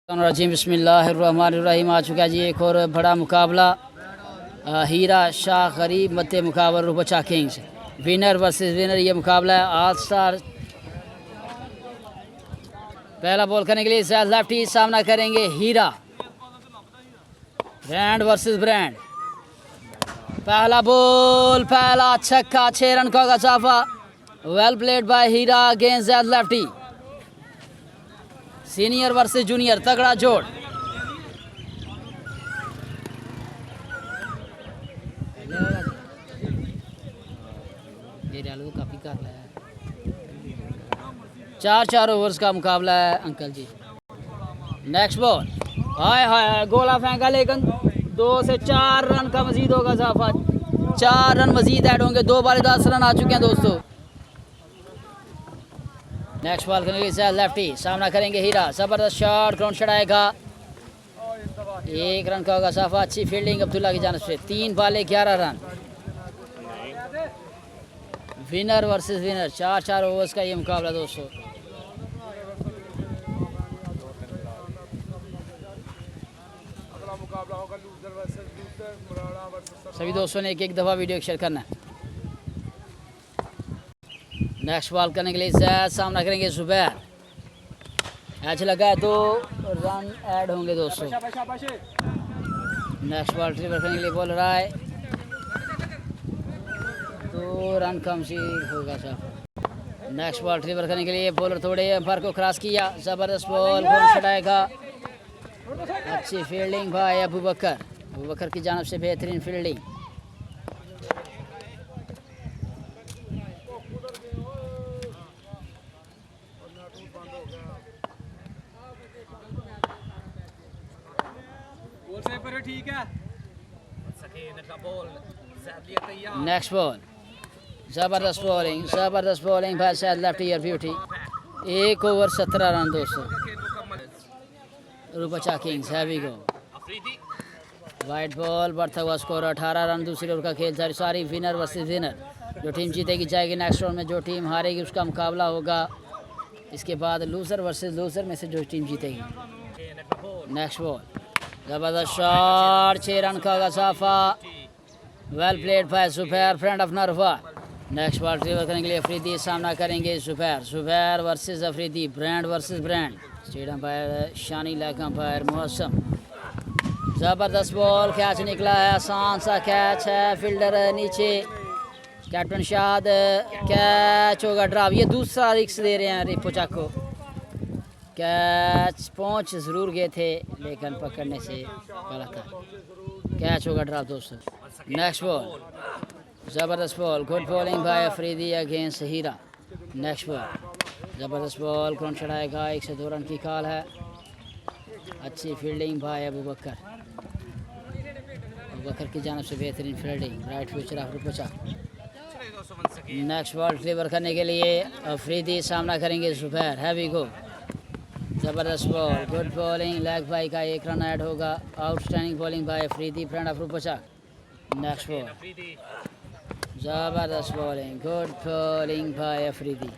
रजीम बिस्मिल्लाहिर्रहमानिर्रहीम। आ चुका जी एक और बड़ा मुकाबला हीरा शाह गरीब मध्य मुकाबला रुपचा किंग्स विनर वर्सेस विनर। ये मुकाबला है ऑल स्टार। पहला बॉल करने के लिए जैद लेफ्टी सामना करेंगे हीरा। Brand versus brand. पहला बॉल पहला छक्का, 6 रन का गजाफा। Well played by Heera against Zaid lefty. Senior versus junior तगड़ा जोड़। काफी कर लिया है। 4 ओवर्स का मुकाबला है अंकल जी। नेक्स्ट बॉल हाय हाय गोला फेंका, लेकिन 2 से 4 रन का मजीद होगा इजाफा। 4 रन मजीद ऐड होंगे। 2 बार 10 रन आ चुके हैं दोस्तों। नेक्स्ट बॉल करेंगे लेफ्टी सामना करेंगे हीरा। जबरदस्त शॉट, ग्राउंड शॉट आएगा। 1 रन का होगा साफा। अच्छी फील्डिंग अब्दुल्ला की जानिब से। 3 ball 11 run. Winner versus winner. 4 overs का ये मुकाबला दोस्तों। सभी दोस्तों ने एक दफ़ा वीडियो शेयर करना है। नेक्स्ट बॉल करने के लिए जैद सामना करेंगे जुबैर। ऐच लगा है, 2 रन ऐड होंगे दोस्तों। नेक्स्ट बॉल ट्रिपर करने के लिए बॉल रहा है। 2 रन कम सी होगा साहब। नेक्स्ट बॉल ट्रिपर करने के लिए बॉलर थोड़े अंपायर को क्रॉस किया। ज़बरदस्त बॉल छटाएगा। अच्छी फील्डिंग भाई अबू बकर की जानिब से बेहतरीन फील्डिंग। ठीक है। नेक्स्ट बॉल जबरदस्त बॉलिंग भाई शायद left ear beauty. 1 over 17 run दोस्तों। रुपचा किंग्स हैवी गो। वाइट बॉल बढ़ता हुआ स्कोर 18 रन। दूसरी ओवर का खेल सारी विनर वर्सेस विनर। जो टीम जीतेगी जाएगी नेक्स्ट राउंड में। जो टीम हारेगी उसका मुकाबला होगा इसके बाद लूजर वर्सेस लूजर में से जो टीम जीतेगी। नेक्स्ट बॉल जबरदस्त शॉट, 6 रन का गसाफा। Well played by Zubair friend of Narwa. Next ball रिवर करने के लिए अफरीदी सामना करेंगे Zubair versus Afridi. Brand versus brand. State umpire Shani leg umpire Mausam. जबरदस्त बॉल, कैच निकला है। आसान सा कैच है। फील्डर नीचे कैप्टन शाद। कैच होगा ड्रॉप। ये दूसरा रिक्स दे रहे हैं रिपोचा को। कैच पहुंच ज़रूर गए थे लेकिन पकड़ने से गलत था। कैच होगा ड्रॉप दोस्तों। नेक्स्ट बॉल ज़बरदस्त ball, good bowling by Afridi against Heera. Next ball ज़बरदस्त बॉल, ग्राउंड चढ़ाएगा। 1 से 2 रन की कॉल है। अच्छी फील्डिंग बाय अबू बकर की जानिब से बेहतरीन fielding. Right future of Rupcha. Next ball deliver करने के लिए अफरीदी सामना करेंगे जुबैर। Heavy go. जबरदस्त ball, good bowling. Leg bye का 1 रन ऐड होगा। Outstanding bowling by Afridi friend of Rupcha. Next ball जबरदस्त bowling, good bowling by Afridi.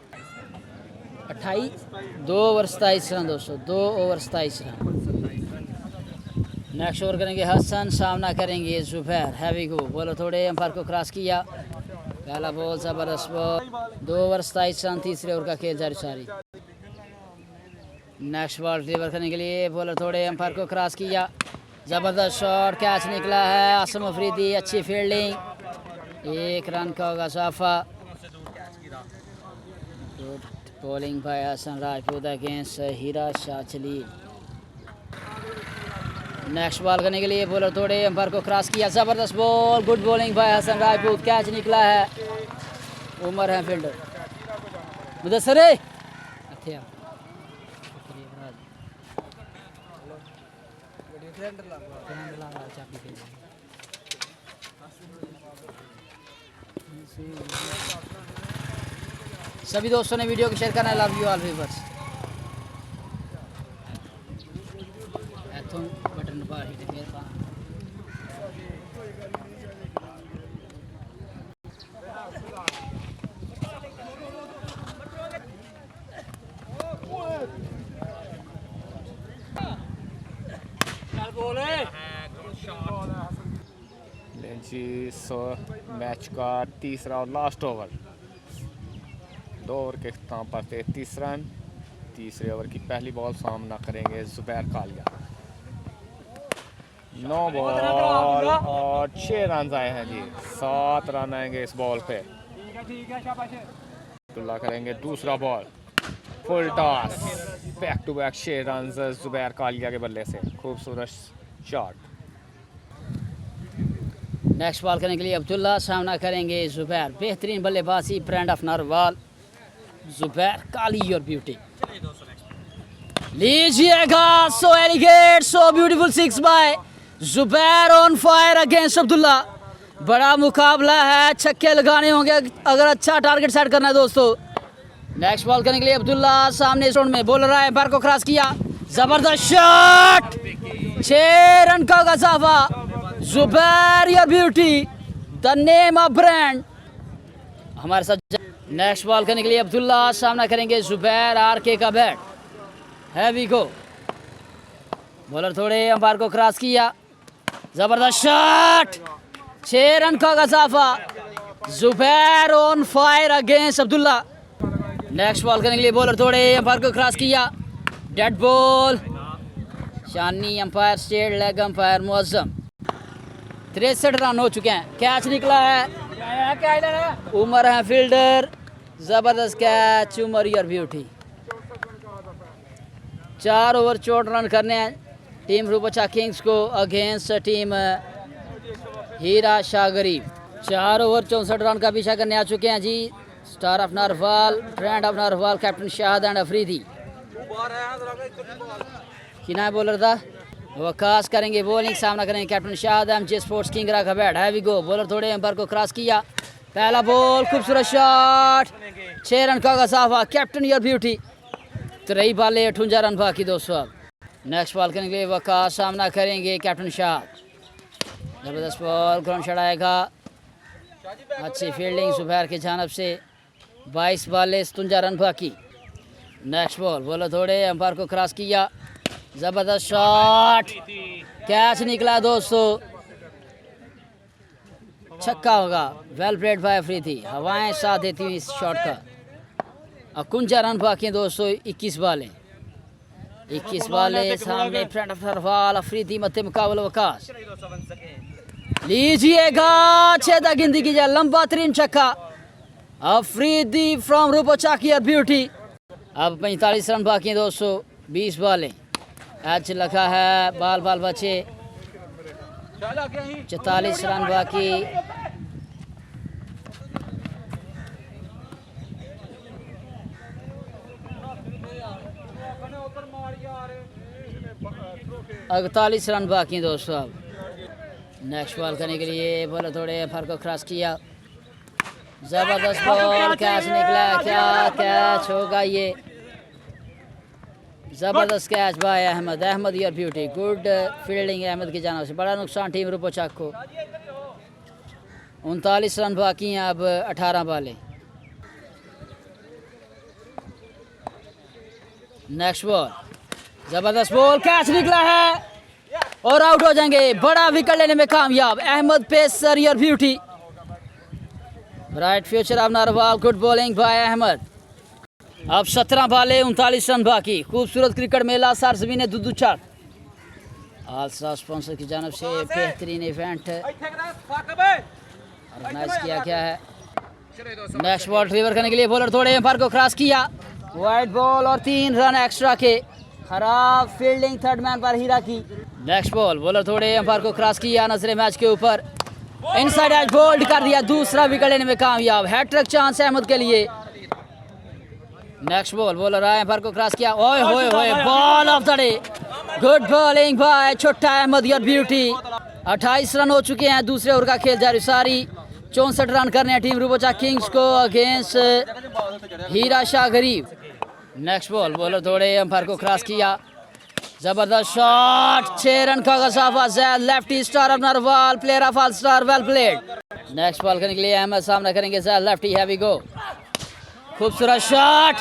2 over 27 run दोस्तों। 2 ओवर 27 रन। नेक्स्ट ओवर करेंगे हसन सामना करेंगे जुबैर। Heavy go. बॉलर थोड़े अंपायर को क्रॉस किया। पहला बॉल जबरदस्त बॉल। 2 over 27 run. तीसरे ओवर का खेल जारी। नेक्स्ट बॉल डिलीवर करने के लिए बॉलर थोड़े अंपायर को क्रॉस किया। ज़बरदस्त शॉट, कैच निकला है। आसम अफरीदी अच्छी फील्डिंग। 1 रन का होगा साफा। Good bowling by Hasan Rajput against Heera Shah Jalil. Next ball करने के लिए बॉलर थोड़े अंपायर को क्रॉस किया। ज़बरदस्त ball, good bowling by Hasan Rajput. Catch निकला है। उमर है फील्डर मुदस्सर सभी दोस्तों ने वीडियो को शेयर करना है। Love you all viewers. Button पर हिट मेरे पास जी मैच का तीसरा और लास्ट ओवर, 2 ओवर के अख्ताम पर 33 रन। तीसरे ओवर की पहली बॉल सामना करेंगे जुबैर कालिया। 9 बॉल और 6 रन आए हैं जी। 7 रन आएंगे इस बॉल पे। अब्दुल्ला करेंगे दूसरा ball, full toss, back to back 6 run Zubair Kalia के बल्ले से। खूबसूरत शॉट। नेक्स्ट बॉल करने के लिए अब्दुल्ला, सामना करेंगे जुबैर। बेहतरीन बल्लेबाजी, ब्रांड ऑफ नरवाल, जुबैर काली योर ब्यूटी। लीजिएगा, so elegant, so beautiful 6 by Zubair on fire against Abdullah. बड़ा मुकाबला है, छक्के लगाने होंगे अगर अच्छा टारगेट सेट करना है दोस्तों। नेक्स्ट बॉल करने के लिए अब्दुल्ला, सामने जोन में बोल रहा है, बार को क्रॉस किया, जबरदस्त शॉट, 6 रन का गजाफा। Zubair your beauty, the name of brand हमारे साथ। नेक्स्ट बॉल करने के लिए अब्दुल्ला, सामना करेंगे जुबैर, आरके का बैट, हैवी गो। बॉलर थोड़े अंपायर को क्रॉस किया, जबरदस्त शॉट, 6 रन का गजाफा। Zubair on fire against Abdullah. Next ball करने के लिए बॉलर थोड़े अंपायर को क्रॉस किया, dead ball. Shani umpire, state leg umpire Muazzam. 63 run हो चुके हैं, कैच निकला है, उमर है फील्डर, जबरदस्त catch, Umar your beauty. 4 over 64 run करने हैं टीम रूपचा किंग्स को against team Heera Shah Garib. 4 over 64 run का पीछा करने आ चुके हैं जी। Star of Narwal, brand of Narwal, captain Shahad and Afridi. किना बॉलर था वकास, करेंगे बॉलिंग, सामना करेंगे captain Shahad MJ sports king रखा बैट, हैवी गो। बॉलर थोड़े अंपायर को क्रॉस किया, पहला बॉल, खूबसूरत शॉट, 6 रन का गसाफा, कैप्टन योर ब्यूटी। 3 बाले 58 रन बाकी दोस्तों। अब नेक्स्ट बॉल करने के लिए वकास, सामना करेंगे कैप्टन शाहद। जबरदस्त बॉल, ग्राउंड शॉट आएगा, अच्छी फील्डिंग जुबैर की जानब से। 22 बाले 57 रन बाकी। नेक्स्ट बॉल, बॉलर थोड़े अंपायर को क्रॉस किया, जबरदस्त शॉट, कैच निकला दोस्तों, छक्का होगा। वेल प्लेड बाय अफरीदी, हवाएं साथ देती हुई इस शॉट का। 51 रन बाकी हैं दोस्तों, 21 बालें, 21 बालें। सामने फ्रंट ऑफ नरवाल, अफरीदी मध्य मुकाबला वकास। लीजिएगा, 6 गिनती की जाए, लंबा तरीन छक्का, अफरीदी फ्रॉम रूपोचा की ब्यूटी। अब 45 रन बाकी हैं दोस्तों, 20 बालें। एच लगा है, बाल बाल बचे, 44 रन बाकी। अड़तालीस रन बाकी दोस्तों। अब नेक्स्ट बॉल करने के लिए बॉलर थोड़े फर्क को क्रॉस किया, जबरदस्त बॉल, कैच निकला, क्या कैच होगा ये, जबरदस्त catch by Ahmed, Ahmed your beauty. Good fielding Ahmed की जानिब से, बड़ा नुकसान टीम रूपोचाक को। 39 रन बाकी हैं, अब 18 बालें। नेक्स्ट बॉल, जबरदस्त बॉल, कैच निकला है और आउट हो जाएंगे। बड़ा विकेट लेने में कामयाब Ahmed pacer your beauty. Bright future of Narwal, good bowling by Ahmed. अब 17 बाले 39 रन बाकी। खूबसूरत क्रिकेट मेला सरजमीन दुदू चार आलसा स्पॉन्सर की जानब से बेहतरीन इवेंट ऑर्गेनाइज किया गया है। नेक्स्ट बॉल डिलीवर करने के लिए बॉलर थोड़े एम्पायर को क्रॉस किया, वाइड बॉल और 3 रन एक्स्ट्रा के। खराब फील्डिंग थर्ड मैन पर हीरा की। नेक्स्ट बॉल, बॉलर थोड़े एम्पायर को क्रॉस किया, नजरे मैच के ऊपर, इनसाइड एज बोल्ड कर दिया, दूसरा विकेट लेने में कामयाब। हैट्रिक चांस अहमद के लिए। नेक्स्ट बॉल, बॉलर आए एम्पायर को क्रॉस किया, ओए होए होए, ball of the day, good bowling bye छोटा अहमद योर ब्यूटी। 28 रन हो चुके हैं, दूसरे ओवर का खेल जारी सारी। 64 रन करने हैं टीम रूपोचा किंग्स को अगेंस्ट हीरा शाह गरीब। नेक्स्ट बॉल, बॉलर थोड़े एम्पायर को क्रॉस किया, जबरदस्त शॉट, 6 रन का गसाफा। Zaid lefty star of Narwal, player of all star, well played. Next ball करने के लिए अहमद सामना करेंगे जैद लेफ्टी, हैवी गो, खूबसूरत shot,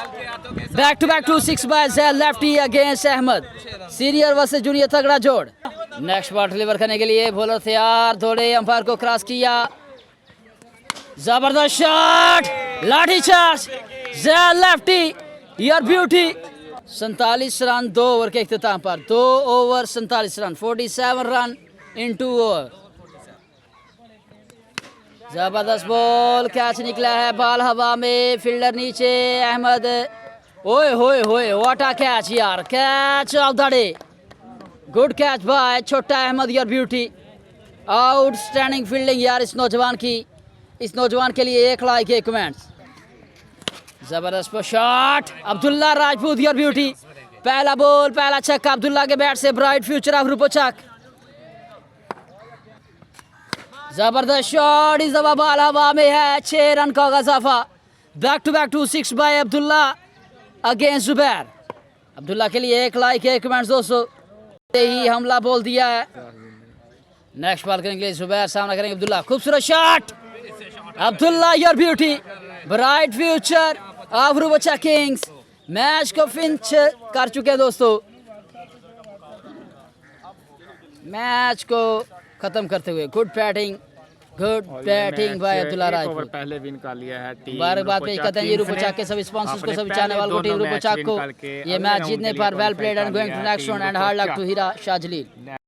back to 6 by Zaid lefty against Ahmed. Senior versus junior तगड़ा जोड़। नेक्स्ट बॉल डिलीवर करने के लिए बॉलर तैयार, दौड़े, अंपायर को क्रॉस किया, जबरदस्त शॉट, लाठी charge, lefty, your beauty. 47 run 2 over के इख्तिताम पर, 2 over 47 run, 47 run in 2 over. जबरदस्त बॉल, कैच निकला है, बॉल हवा में, फील्डर नीचे, अहमद, ओए होए होए, व्हाट अ कैच यार, catch of the day, good catch by छोटा Ahmad, your beauty. Outstanding fielding यार इस नौजवान की, इस नौजवान के लिए 1 लाइक 1 कमेंट्स। जबरदस्त shot, Abdullah Rajput, your beauty. पहला बॉल, पहला छक्का अब्दुल्ला के बैट से, ब्राइट फ्यूचर ऑफ रूपोचक। जबरदस्त शॉट, इस दफा बॉल हवा में है, 6 रन का इजाफा, back to 2 by Abdullah against Zubair. Abdullah के लिए 1 लाइक 1 कमेंट्स दोस्तों, ही हमला बोल दिया है। नेक्स्ट बॉल करेंगे जुबैर, सामना करेंगे अब्दुल्ला, खूबसूरत shot, Abdullah, your beauty, bright future of Rupochak kings. Match को फिनिश कर चुके हैं दोस्तों, मैच को खत्म करते हुए, good batting by Abdullah Rajput. पहले विन कर लिया है टीम बात पे कहते हैं ये रूपोचक के सभी स्पॉन्सर्स को, सभी चाहने वालों को, टीम रूपोचक को ये मैच जीतने पर well played and going to next round and hard luck to Heera Shah Jalil.